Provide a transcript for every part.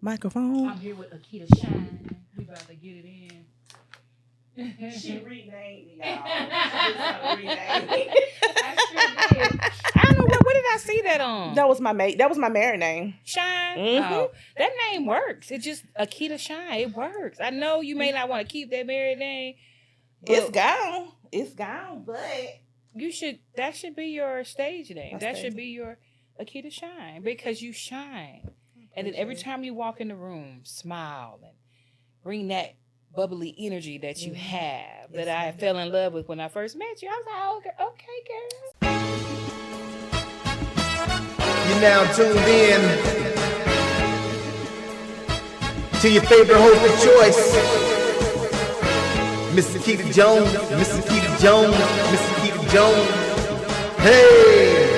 microphone. I'm here with Akita Shine. We about to get it in. She renamed me, y'all. She did something rename. I sure did. I don't know what did I see that on? That was my mate. That was my married name. Shine. Mhm. Oh, that name works. It just Akita Shine. It works. I know you may not want to keep that married name. It's gone. It's gone, but You should. That should be your stage name. My That stage should be your Akita Shine because you shine. And then every time you walk in the room, smile and bring that bubbly energy that you have that I fell in love with when I first met you. I was like, oh, okay, girl. You're now tuned in to your favorite host of choice, Mr. Keita Jones, Mr. Keita Jones, Mr. Keita Jones. Hey!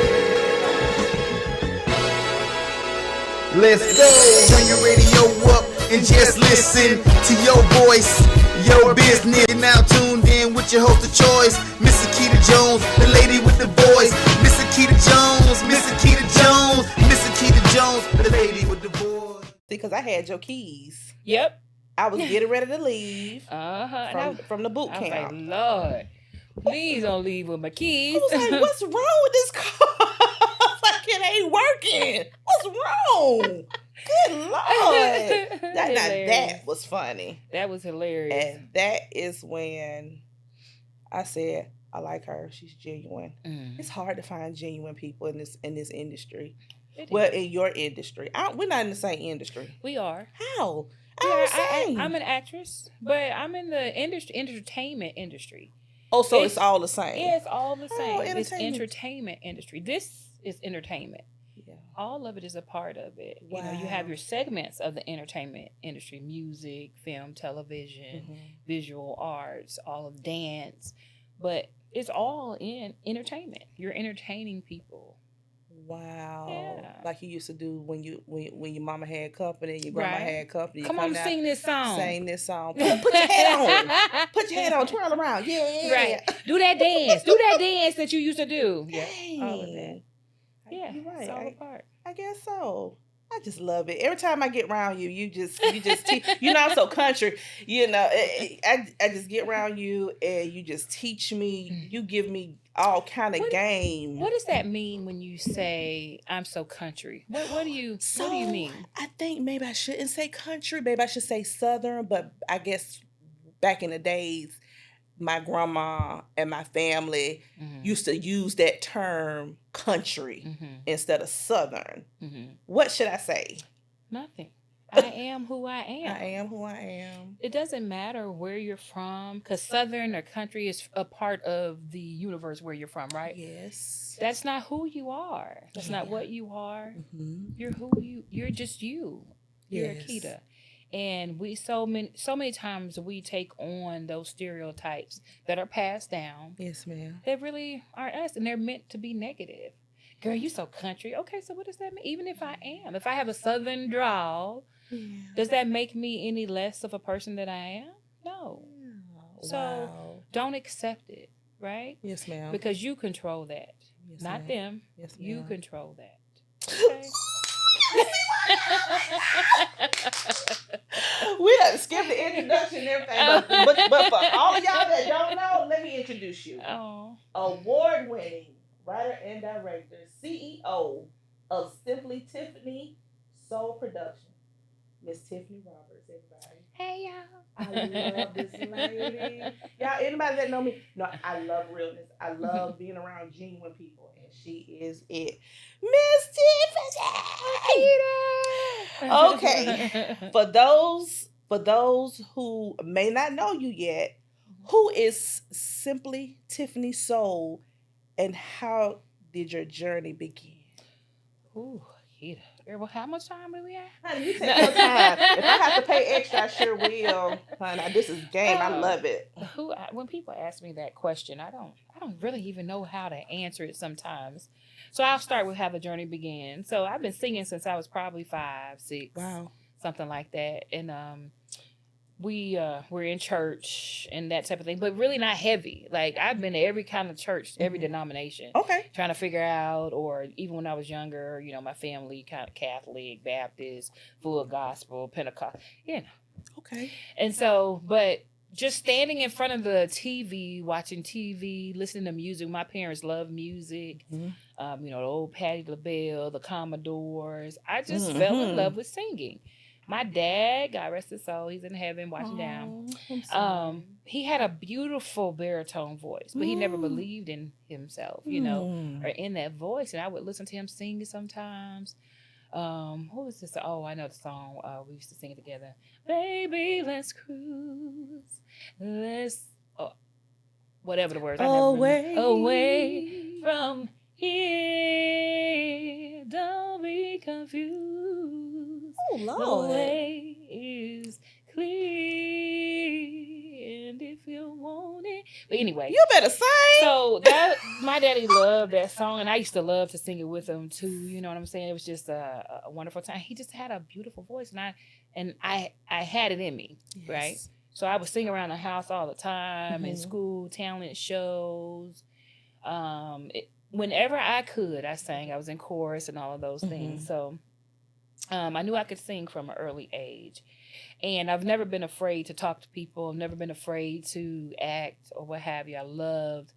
Let's go! Turn your radio up and just listen to your voice, your business. You're now tuned in with your host of choice, Mr. Keita Jones, the lady with the voice. Mr. Keita Jones, Mr. Keita Jones, Mr. Keita Jones, the lady with the voice. because I had your keys. Yep. I was getting ready to leave from the boot I was camp. like, Lord, please don't leave with my keys. I was like, what's wrong with this car? I was like, it ain't working. What's wrong? Good Lord. That was funny. That was hilarious. And that is when I said, I like her. She's genuine. It's hard to find genuine people in this industry. Well, in your industry. We're not in the same industry. We are. How? I'm an actress, but I'm in the entertainment industry. Oh, so it's all the same. Yeah, it's all the same. It's entertainment. entertainment industry. This is entertainment. Yeah. All of it is a part of it. Wow. You know, you have your segments of the entertainment industry: music, film, television, visual arts, all of dance. But it's all in entertainment. You're entertaining people. Wow. Yeah. Like you used to do when your mama had company, your grandma had company. Come on, sing this song. Sing this song. Put your head on. Put your head on. Twirl around. Yeah. Right. Do that dance. Do that dance that you used to do. Yeah. Dang. All of that. Yeah. You're right. It's all a part. I guess so. I just love it. Every time I get around you, you just you know, I'm so country. You know, I just get around you and you just teach me. You give me all kind of game. What does that mean when you say I'm so country? What do you mean? I think maybe I shouldn't say country. Maybe I should say southern. But I guess back in the days, my grandma and my family used to use that term country instead of southern. What should I say? Nothing. I am who I am. I am who I am. It doesn't matter where you're from, because southern or country is a part of the universe where you're from, right? Yes. That's not who you are. That's not what you are. You're you're just you. You're Akita. And we so many times we take on those stereotypes that are passed down. Yes, ma'am. They really aren't us, and they're meant to be negative. Girl, you so country. Okay, so what does that mean? Even if I am, if I have a southern drawl, does that make me any less of a person that I am? No. So don't accept it, right? Yes, ma'am. Because you control that, not them. Yes, you ma'am. control that. Okay. We done skipped the introduction and everything, but for all of y'all that don't know, let me introduce you. Oh. Award-winning writer and director, CEO of Simply Tiffany Soul Production, Miss Tiffany Roberts, everybody. Hey, y'all. I love this lady. Y'all, anybody that know me, no, I love realness. I love being around genuine people, and she is it. Miss Tiffany! Okay. For those who may not know you yet, who is Simply Tiffany Soul, and how did your journey begin? Ooh, Akita. Well, how much time do we have? Honey, you take your time. If I have to pay extra, I sure will. Honey, this is game. I love it. When people ask me that question, I don't really even know how to answer it sometimes. So I'll start with how the journey began. So I've been singing since I was probably 5, 6. Wow. Something like that. And we're in church and that type of thing, but really not heavy. Like I've been to every kind of church, every denomination, Okay. trying to figure out, or even when I was younger, my family kind of Catholic, Baptist, full gospel, Pentecost, Okay. And so, but just standing in front of the TV, watching TV, listening to music. My parents love music. Mhm. The old Patti LaBelle, the Commodores. I just fell in love with singing. My dad, God rest his soul, he's in heaven watching down. I'm sorry. He had a beautiful baritone voice, but he never believed in himself, or in that voice. And I would listen to him sing sometimes. What was this? Oh, I know the song. We used to sing it together. Baby, let's cruise. Whatever the words. Away from here. Don't be confused. Oh, The Lord. way is clear, and if you want it. But anyway, You better sing. so my daddy loved that song, and I used to love to sing it with him too. You know what I'm saying? It was just a wonderful time. He just had a beautiful voice, and I had it in me, right? So I would sing around the house all the time, in school, talent shows. Whenever I could, I sang. I was in chorus and all of those things. So I knew I could sing from an early age. And I've never been afraid to talk to people. I've never been afraid to act or what have you. I loved,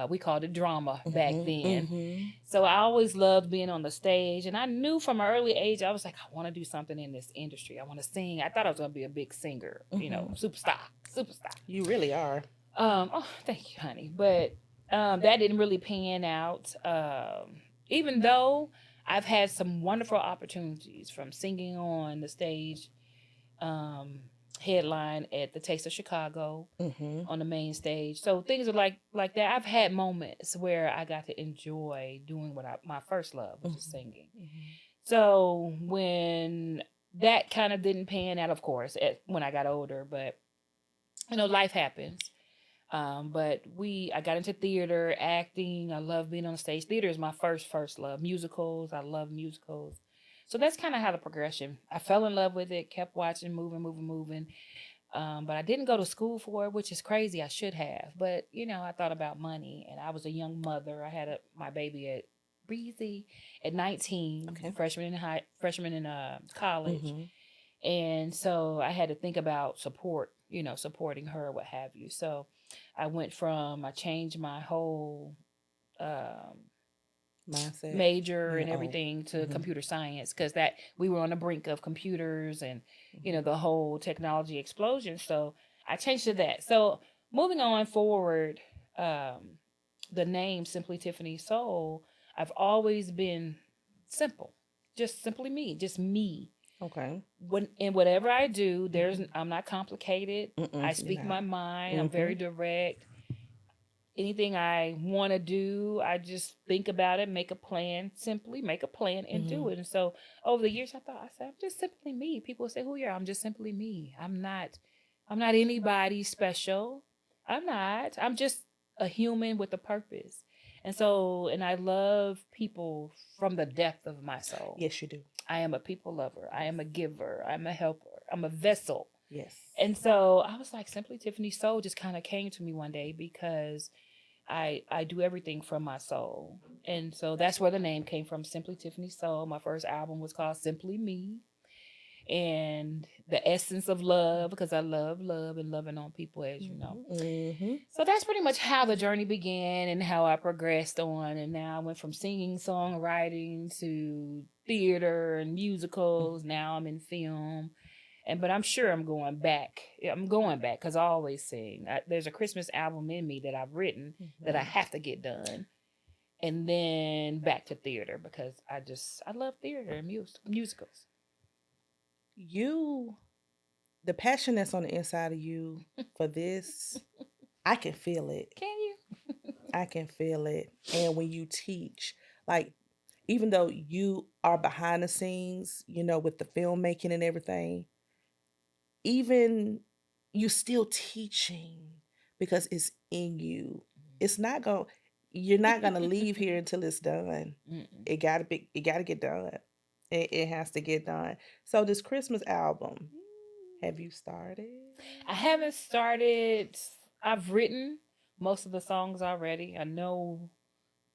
we called it drama back then. So I always loved being on the stage. And I knew from an early age, I was like, I want to do something in this industry. I want to sing. I thought I was going to be a big singer, superstar. You really are. Oh, thank you, honey. But that didn't really pan out. Even though I've had some wonderful opportunities from singing on the stage, headline at the Taste of Chicago on the main stage. So things are like that. I've had moments where I got to enjoy doing what my first love, which is singing. So when that kind of didn't pan out, of course, when I got older, but life happens. But I got into theater, acting. I love being on stage. Theater is my first love. Musicals. I love musicals. So that's kind of how the progression. I fell in love with it, kept watching, moving. But I didn't go to school for it, which is crazy. I should have. But, I thought about money, and I was a young mother. I had my baby at Breezy at 19, freshman in college. And so I had to think about supporting her, what have you. So I changed my whole mindset, major and everything to computer science, because that we were on the brink of computers and the whole technology explosion. So I changed to that. So moving on forward, the name Simply Tiffany Soul, I've always been simple, just simply me, just me. Okay. In whatever I do, I'm not complicated. I speak my mind. I'm very direct. Anything I want to do, I just think about it, make a plan, and do it. And so over the years, I said, I'm just simply me. People say, who you are? I'm just simply me. I'm not anybody special. I'm not. I'm just a human with a purpose. And I love people from the depth of my soul. Yes, you do. I am a people lover. I am a giver. I'm a helper. I'm a vessel. Yes. And so I was like, Simply Tiffany Soul just kind of came to me one day because I do everything from my soul. And so that's where the name came from, Simply Tiffany Soul. My first album was called Simply Me. And the essence of love, because I love and loving on people, as you know. So that's pretty much how the journey began and how I progressed on. And now I went from singing, songwriting to theater and musicals. Now I'm in film. But I'm sure I'm going back. I'm going back because I always sing. There's a Christmas album in me that I've written that I have to get done. And then back to theater because I love theater and musicals. The passion that's on the inside of you for this, I can feel it. Can you? I can feel it. And when you teach, like, even though you are behind the scenes, with the filmmaking and everything, even you still teaching because it's in you. You're not gonna leave here until it's done. It gotta get done. It has to get done. So this Christmas album, Have you started? I haven't started. I've written most of the songs already. I know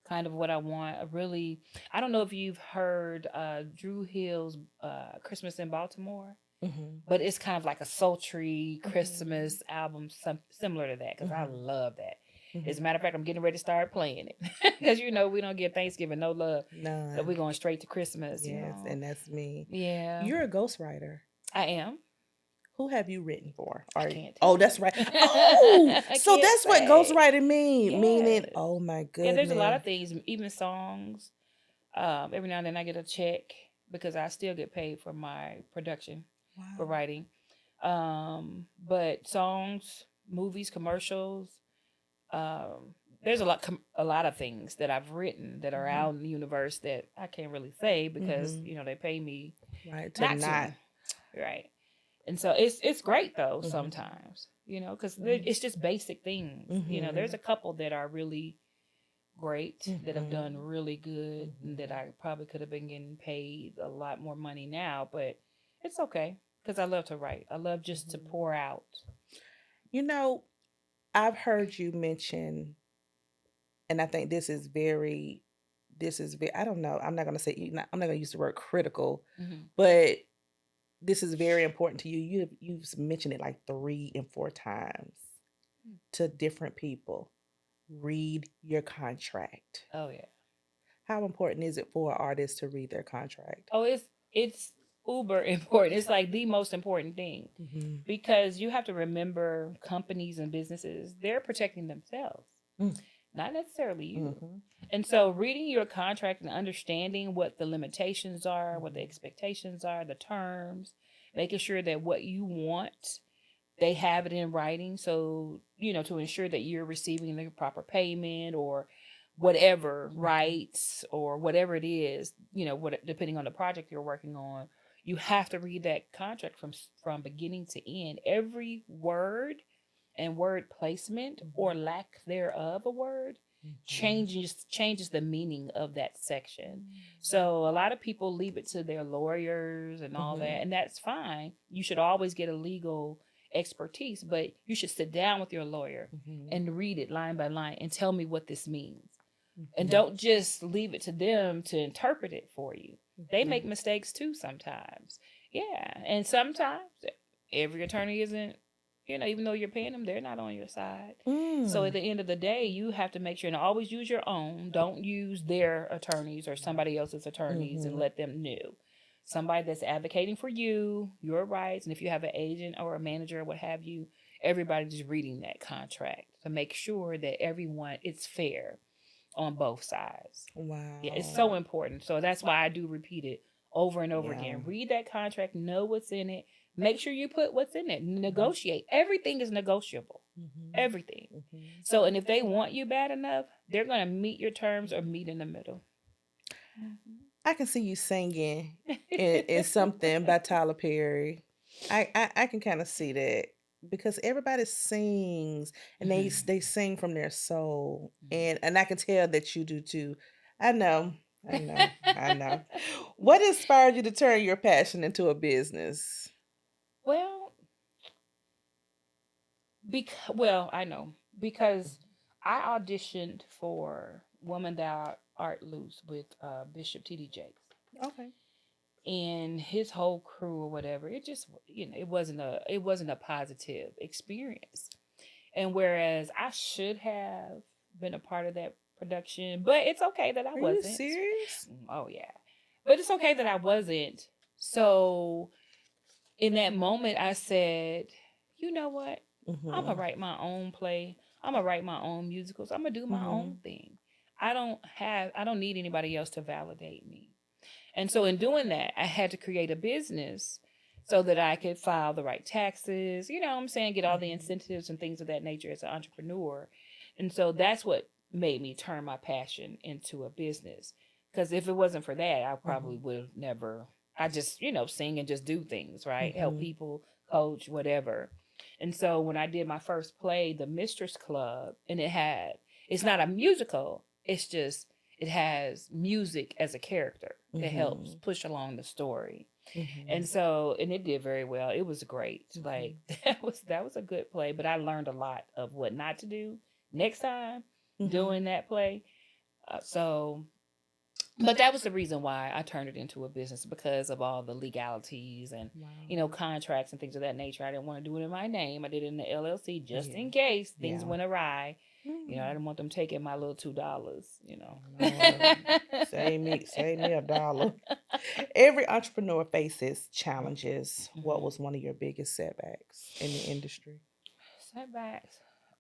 kind of what I want. I don't know if you've heard Drew Hill's Christmas in Baltimore, Mm-hmm. but it's kind of like a sultry Christmas album, similar to that, because I Mhm. love that. Mm-hmm. As a matter of fact, I'm getting ready to start playing it because we don't give Thanksgiving no love, None. so we're going straight to Christmas. Yes, and that's me. Yeah, You're a ghostwriter. I am. Who have you written for? I can't tell Oh, that's you. right. Oh, I so can't that's what say. ghostwriting mean. Meaning, Yes. oh my Yeah, goodness. there's a lot of things, even songs. Every now and then I get a check because I still get paid for my production for Wow. writing. But songs, movies, commercials. There's a lot of things that I've written that are out in the universe that I can't really say because they pay me Right. To not not. to. Right. And so it's great though Mhm. sometimes, because Mhm. it's just basic things. Mhm. There's a couple that are really great that have Mhm. done really good and that I probably could have been getting paid a lot more money now, but it's okay because I love to write. I love just to pour out. You know, I've heard you mention, and I think this is very, I don't know. I'm not going to say, I'm not going to use the word critical, Mhm. but this is very important to you. You've mentioned it like 3 and 4 times to different people. Read your contract. Oh yeah. How important is it for an artist to read their contract? Oh, it's uber important. It's like the most important thing Mm-hmm. because you have to remember companies and businesses, they're protecting themselves, not necessarily you. Mm-hmm. And so reading your contract and understanding what the limitations are, what the expectations are, the terms, making sure that what you want, they have it in writing. So, to ensure that you're receiving the proper payment or whatever rights or whatever it is, depending on the project you're working on, you have to read that contract from beginning to end. Every word and word placement or lack thereof a word changes the meaning of that section. So a lot of people leave it to their lawyers and all that, and that's fine. You should always get a legal expertise, but you should sit down with your lawyer and read it line by line and tell me what this means. And don't just leave it to them to interpret it for you. They make mistakes too sometimes. Yeah. And sometimes every attorney isn't, even though you're paying them, they're not on your side. So at the end of the day, you have to make sure and always use your own. Don't use their attorneys or somebody else's attorneys and let them know. Somebody that's advocating for you, your rights. And if you have an agent or a manager or what have you, everybody's just reading that contract to make sure that it's fair on both sides. Wow. Yeah, it's so important. So that's why I do repeat it over and over again. Read that contract, know what's in it. Make sure you put what's in it. Negotiate. Everything is negotiable. Everything. So, and if they want you bad enough, they're going to meet your terms or meet in the middle. I can see you singing in something by Tyler Perry. I can kind of see that because everybody sings and they sing from their soul, and I can tell that you do too. I know. I know. What inspired you to turn your passion into a business? Well, I know because I auditioned for Woman Thou Art Loose with Bishop T.D. Jakes. Okay. And his whole crew or whatever, it just it wasn't a positive experience. And whereas I should have been a part of that production, but it's okay that I wasn't. Are you serious? Oh yeah. But it's okay that I wasn't. So in that moment I said, you know what? I'm gonna write my own play. I'm gonna write my own musicals. I'm gonna do my own thing. I don't need anybody else to validate me. And so in doing that, I had to create a business so that I could file the right taxes, you know what I'm saying, get all the incentives and things of that nature as an entrepreneur. And so that's what made me turn my passion into a business. Because if it wasn't for that, I probably would have never, I just, sing and just do things, right? Help people, coach, whatever. And so when I did my first play, The Mistress Club, and it's not a musical, it has music as a character that helps push along the story. And so, and it did very well. It was great. Like that was a good play, but I learned a lot of what not to do next time doing that play. But that was the reason why I turned it into a business, because of all the legalities and contracts and things of that nature. I didn't want to do it in my name. I did it in the LLC just in case things went awry. I didn't want them taking my little $2. Save me $1. Every entrepreneur faces challenges. What was one of your biggest setbacks in the industry? Setbacks.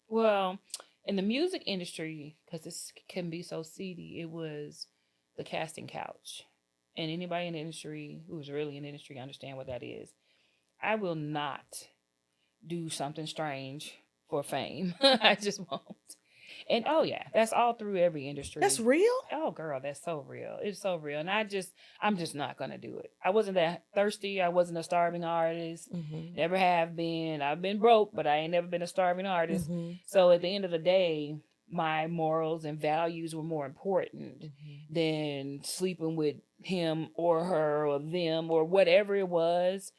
Well, in the music industry, because this can be so seedy, it was the casting couch. And anybody in the industry who's really in the industry understand what that is. I will not do something strange for fame. I just won't. And that's all through every industry. That's real? Oh girl, that's so real. It's so real. And I'm just not gonna do it. I wasn't that thirsty. I wasn't a starving artist. Never have been. I've been broke, but I ain't never been a starving artist. So at the end of the day, my morals and values were more important than sleeping with him or her or them or whatever it was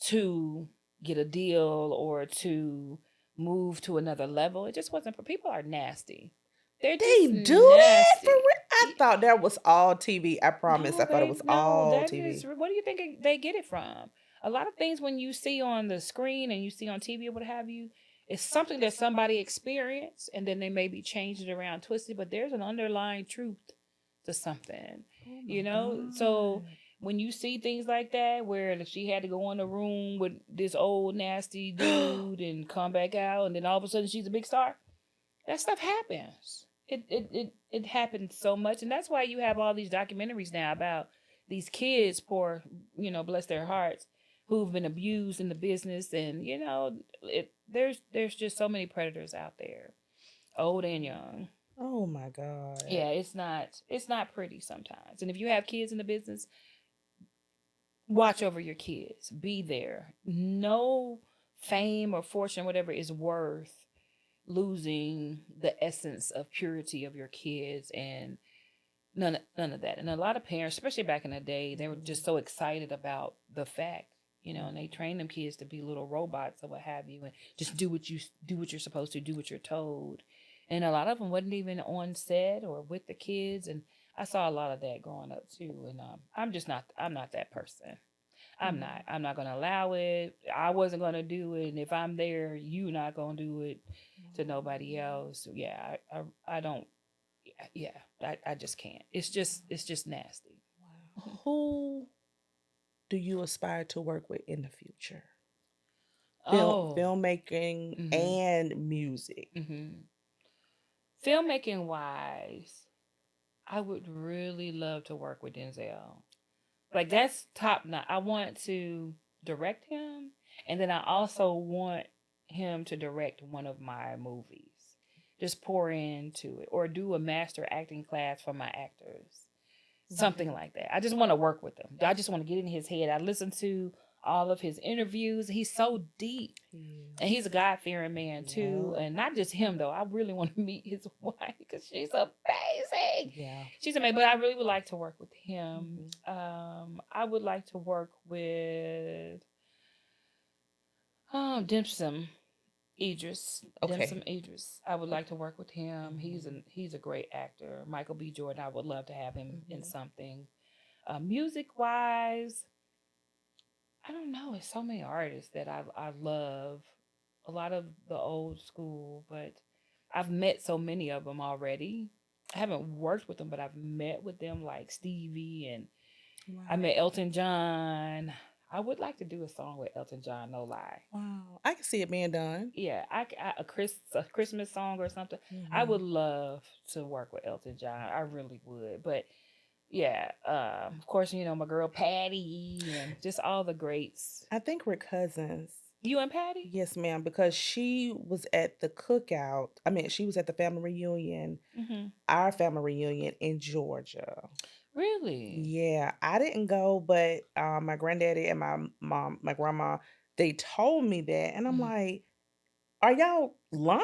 to get a deal or to move to another level. It just wasn't. For people are nasty. They do that for real? I thought that was all TV. I promise. I thought it was all TV. What do you think they get it from? A lot of things when you see on the screen and you see on TV or what have you, it's something that somebody experienced, and then they maybe changed it around, twisted, but there's an underlying truth to something, So when you see things like that, where she had to go in a room with this old nasty dude and come back out, and then all of a sudden she's a big star, that stuff happens. It happens so much, and that's why you have all these documentaries now about these kids, poor, bless their hearts, who've been abused in the business, and there's just so many predators out there, old and young. Oh my God. Yeah, it's not pretty sometimes. And if you have kids in the business, watch over your kids. Be there. No fame or fortune, whatever, is worth losing the essence of purity of your kids, and none of that. And a lot of parents, especially back in the day, they were just so excited about the fact, and they train them kids to be little robots or what have you, and just do what you're supposed to, do what you're told. And a lot of them wasn't even on set or with the kids, and I saw a lot of that growing up too. And I'm not that person. I'm not going to allow it. I wasn't going to do it. And if I'm there, you're not going to do it to nobody else. Yeah, I don't. Yeah, I just can't. It's just nasty. Wow. Who do you aspire to work with in the future? Filmmaking and music. Filmmaking wise, I would really love to work with Denzel. Like, that's top notch. I want to direct him, and then I also want him to direct one of my movies. Just pour into it, or do a master acting class for my actors. Something like that. I just want to work with him. I just want to get in his head. I listen to all of his interviews. He's so deep. And he's a God-fearing man too. And not just him though. I really want to meet his wife because she's amazing. Yeah. She's amazing. But I really would like to work with him. I would like to work with Dempsey Idris. Okay. Dempsey Idris. I would like to work with him. He's a great actor. Michael B. Jordan, I would love to have him in something. Music-wise, I don't know. It's so many artists that I love. A lot of the old school, but I've met so many of them already. I haven't worked with them, but I've met with them, like Stevie, and I met Elton John. I would like to do a song with Elton John, no lie. Wow. I can see it being done. Yeah, a Christmas song or something. I would love to work with Elton John. I really would. But yeah, of course, my girl Patty and just all the greats. I think we're cousins. You and Patty? Yes, ma'am, because she was at the cookout. I mean, she was at the family reunion, our family reunion in Georgia. Really? Yeah, I didn't go, but my granddaddy and my grandma, they told me that, and I'm like, are y'all lying?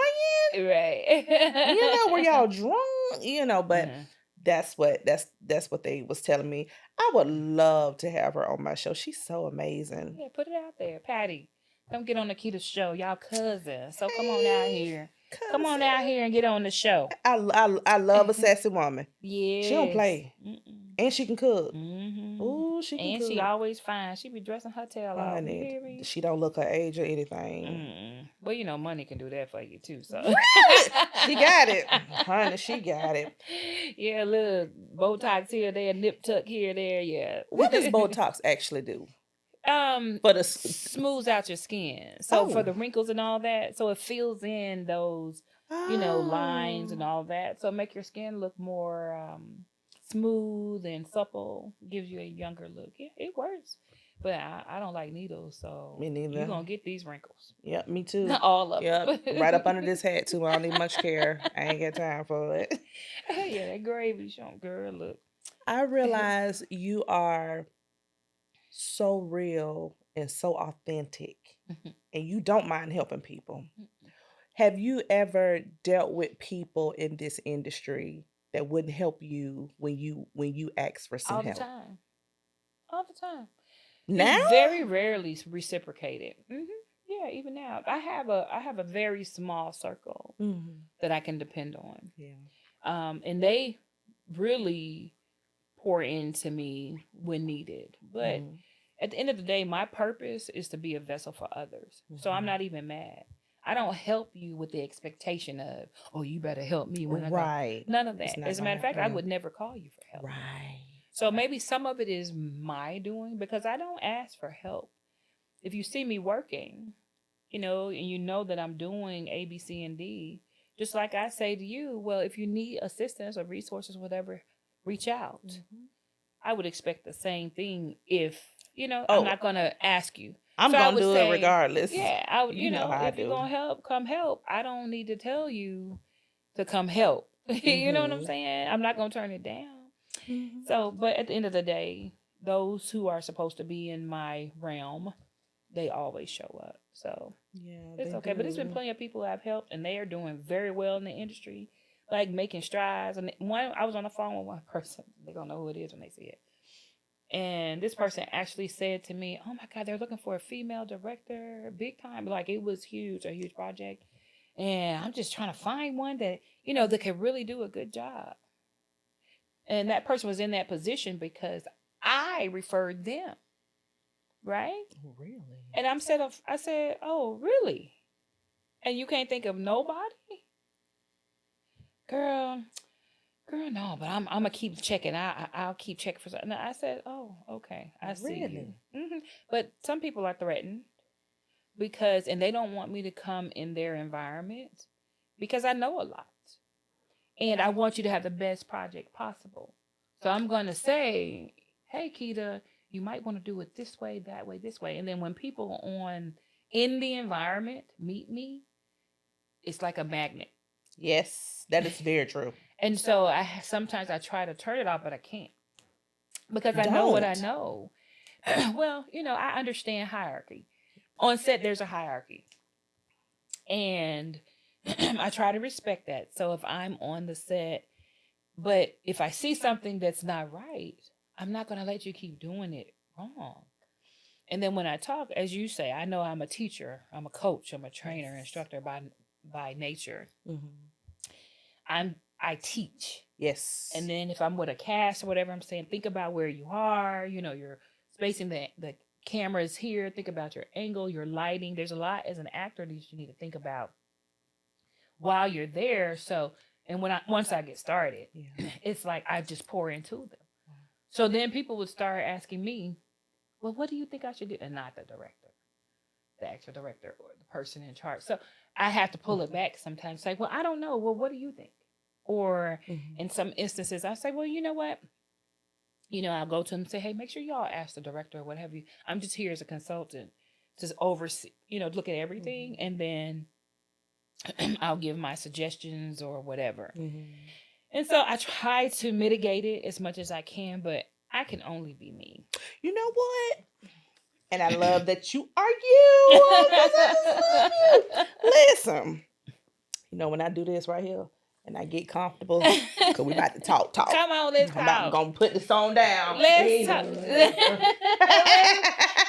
Right. Were y'all drunk? But that's what they was telling me. I would love to have her on my show. She's so amazing. Yeah, put it out there. Patty, come get on Nikita's show. Y'all cousins. So come on out here. Come on out here and get on the show. I love a sassy woman. Yeah. She don't play. And she can cook. Mm-hmm. Ooh, she can and cook. she always fine. She be dressing her tail off. You hear Honey, me? she don't look her age or anything. Well, you know, money can do that for you too. So She got it. Honey, she got it. Yeah, little Botox here, there, nip tuck here, there. Yeah. What does Botox actually do? For the smooths out your skin. So for Oh. the wrinkles and all that, so it fills in those, you know, lines and all that. So make your skin look more smooth and supple. Gives you a younger look. Yeah, it works. But I don't like needles, so Me neither. you're gonna get these wrinkles. Yep, me too. Not all of them. Yep, right up under this hat too. I don't need much care. I ain't got time for it. Yeah, that gravy show, girl. Look. I realize you are so real and so authentic, Mhm. and you don't mind helping people. Have you ever dealt with people in this industry that wouldn't help you when you ask for some All the help? time. All the time. Now? It's very rarely reciprocated. Yeah, even now, I have a very small circle Mhm. that I can depend on, Yeah. and they really pour into me when needed. But Mhm. at the end of the day, my purpose is to be a vessel for others. So I'm Mhm. not even mad. I don't help you with the expectation of, oh, you better help me when I go. Right. None of It's that. not As a matter of gonna fact, I happen. would never call you for help. Right. So maybe some of it is my doing because I don't ask for help. If you see me working, you know, and you know that I'm doing A, B, C, and D, just like I say to you, well, if you need assistance or resources, whatever, reach out. Mhm. I would expect the same thing if, you know, Oh. I'm not going to ask you. I'm So I gonna would do say, it regardless. Yeah, I would, You you know know, how I if you're do. going to help, come help. I don't need to tell you to come help. You know what I'm Mhm. saying? I'm not going to turn it down. Mhm. So, but at the end of the day, those who are supposed to be in my realm, they always show up. So Yeah, it's they okay. But there's been do. plenty of people I've helped, and they are doing very well in the industry, like making strides. And one, I was on the phone with one person. They're gonna know who it is when they see it. And this person actually said to me, "Oh my God, they're looking for a female director, big time. Like it was huge, a huge project. And I'm just trying to find one that you know that could really do a good job." And that person was in that position because I referred them, right? Oh, really? And I said, "Oh, really? And you can't think of nobody, girl, no." But I'm gonna keep checking. I'll keep checking for something. I said, "Oh, okay, I see you." Really? But some people are threatened because, and they don't want me to come in their environment because I know a lot, and I want you to have the best project possible. So I'm gonna say, "Hey, Keita, you might want to do it this way, that way, this way." And then when people on in the environment meet me, it's like a magnet. Yes, that is very true. And so sometimes I try to turn it off, but I can't because I know what I Don't. know. Well, you know, I understand hierarchy. On set, there's a hierarchy, and I try to respect that. So if I'm on the set, but if I see something that's not right, I'm not going to let you keep doing it wrong. And then when I talk, as you say, I know I'm a teacher, I'm a coach, I'm a trainer, Yes. instructor by nature. Mhm. I teach. Yes. And then if I'm with a cast or whatever, I'm saying, think about where you are. You know, you're spacing the cameras here. Think about your angle, your lighting. There's a lot as an actor that you need to think about while you're there. So, and once I get started, Yeah. it's like I just pour into them. So then people would start asking me, well, what do you think I should do? And not the director, the actor director, or the person in charge. So I have to pull it back sometimes. Say, well, I don't know. Well, what do you think? Or Mhm. in some instances, I say, well, you know what? You know, I'll go to them and say, hey, make sure y'all ask the director or what have you. I'm just here as a consultant to oversee, you know, look at everything. Mhm. And then I'll give my suggestions or whatever. Mhm. And so I try to mitigate it as much as I can, but I can only be me. You know what? And I love that you are you. 'Cause I just love you. Listen, you know when I do this right here, and I get comfortable, because we about to talk. Come on, let's I'm about talk. gonna put the song down. Let's talk.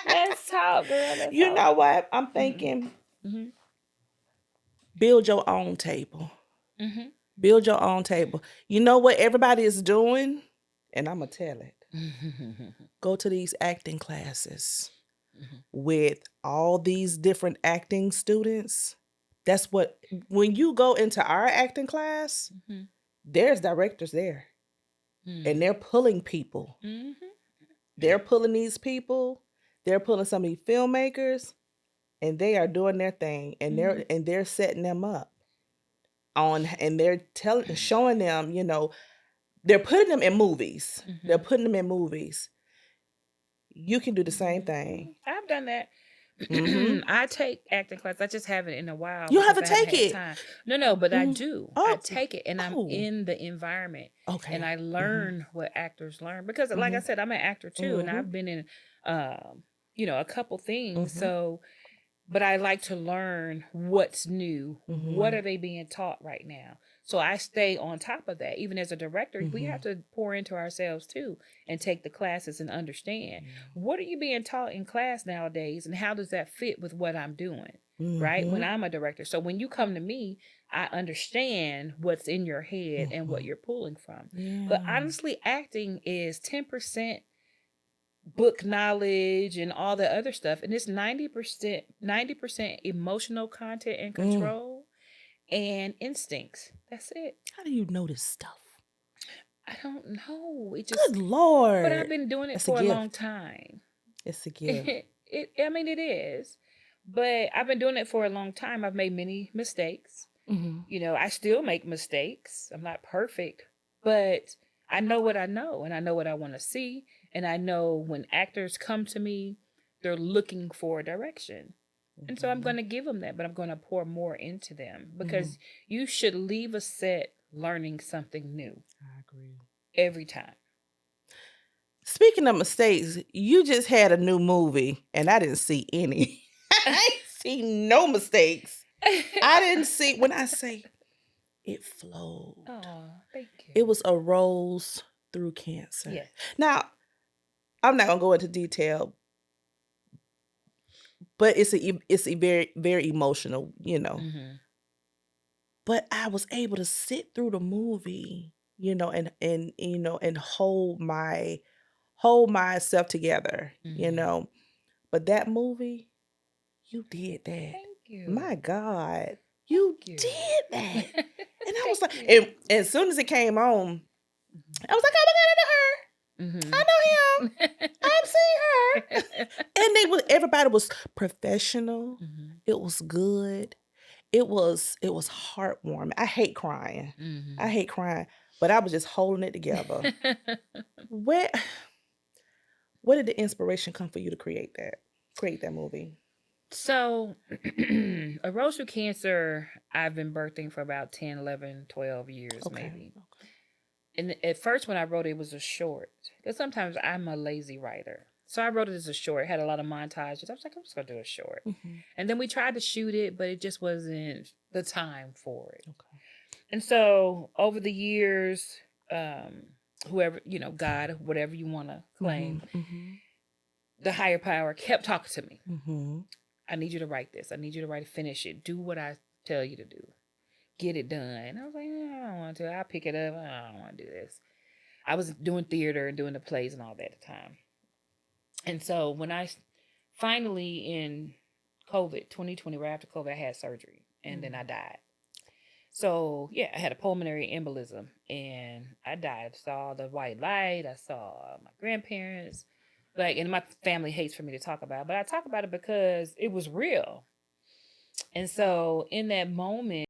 Let's talk, girl. Let's You talk. know what? I'm thinking, Mhm. build your own table. Mhm. Build your own table. You know what everybody is doing? And I'm going to tell it. Go to these acting classes with all these different acting students. That's what, when you go into our acting class, Mhm. there's directors there. And they're pulling people. Mhm. They're pulling these people. They're pulling some of these filmmakers, and they are doing their thing, and they're setting them up on, and they're showing them, you know, they're putting them in movies. They're putting them in movies. You can do the same thing. I've done that. Mhm. I take acting class. I just haven't in a while. You because haven't I haven't take had it. time. No, but I do. I Oh, take it, and I'm cool. in the environment, Okay. and I learn what actors learn because, like I said, I'm an actor too, and I've been in, a couple things. So, but I like to learn what's new. What are they being taught right now? So I stay on top of that. Even as a director, we have to pour into ourselves too and take the classes and understand what are you being taught in class nowadays and how does that fit with what I'm doing, right? When I'm a director. So when you come to me, I understand what's in your head and what you're pulling from. But honestly, acting is 10% book knowledge and all the other stuff, and it's 90% emotional content and control and instincts. That's it. How do you know this stuff? I don't know. It just, Good Lord. but I've been doing it It's for a gift. long time. It's a gift. It is, but I've been doing it for a long time. I've made many mistakes. I still make mistakes. I'm not perfect, but I know what I know, and I know what I want to see. And I know when actors come to me, they're looking for direction. And so I'm going to give them that, but I'm going to pour more into them because you should leave a set learning something new. I agree. Every time. Speaking of mistakes, you just had a new movie, and I didn't see any. I ain't see no mistakes. I didn't see, when I say it flowed. Oh, thank you. It was a rose through cancer. Yes. Now, I'm not gonna go into detail, but it's a very, very emotional, But I was able to sit through the movie, and hold myself together, But that movie, you did that. Thank you. My God, you you. did that. And I was like, Thank you. and as soon as it came on, I was like, oh my God, I know her. I know him. I've seen her. And everybody was professional. It was good. It was heartwarming. I hate crying. But I was just holding it together. Where did the inspiration come for you to create that movie? So, A Rose Through Cancer, I've been birthing for about 10, 11, 12 years, maybe. Okay. And at first when I wrote it, it was a short. Because sometimes I'm a lazy writer. So I wrote it as a short. It had a lot of montages. I was like, I'm just going to do a short. And then we tried to shoot it, but it just wasn't the time for it. Okay. And so over the years, whoever, God, whatever you want to claim, the higher power kept talking to me. I need you to write this. I need you to finish it. Do what I tell you to do. Get it done. I was like, I don't want to. I'll pick it up. I don't want to do this. I was doing theater and doing the plays and all that at the time. And so when I finally in COVID, 2020, right after COVID, I had surgery and then I died. So yeah, I had a pulmonary embolism and I died. I saw the white light. I saw my grandparents. And my family hates for me to talk about it, but I talk about it because it was real. And so in that moment,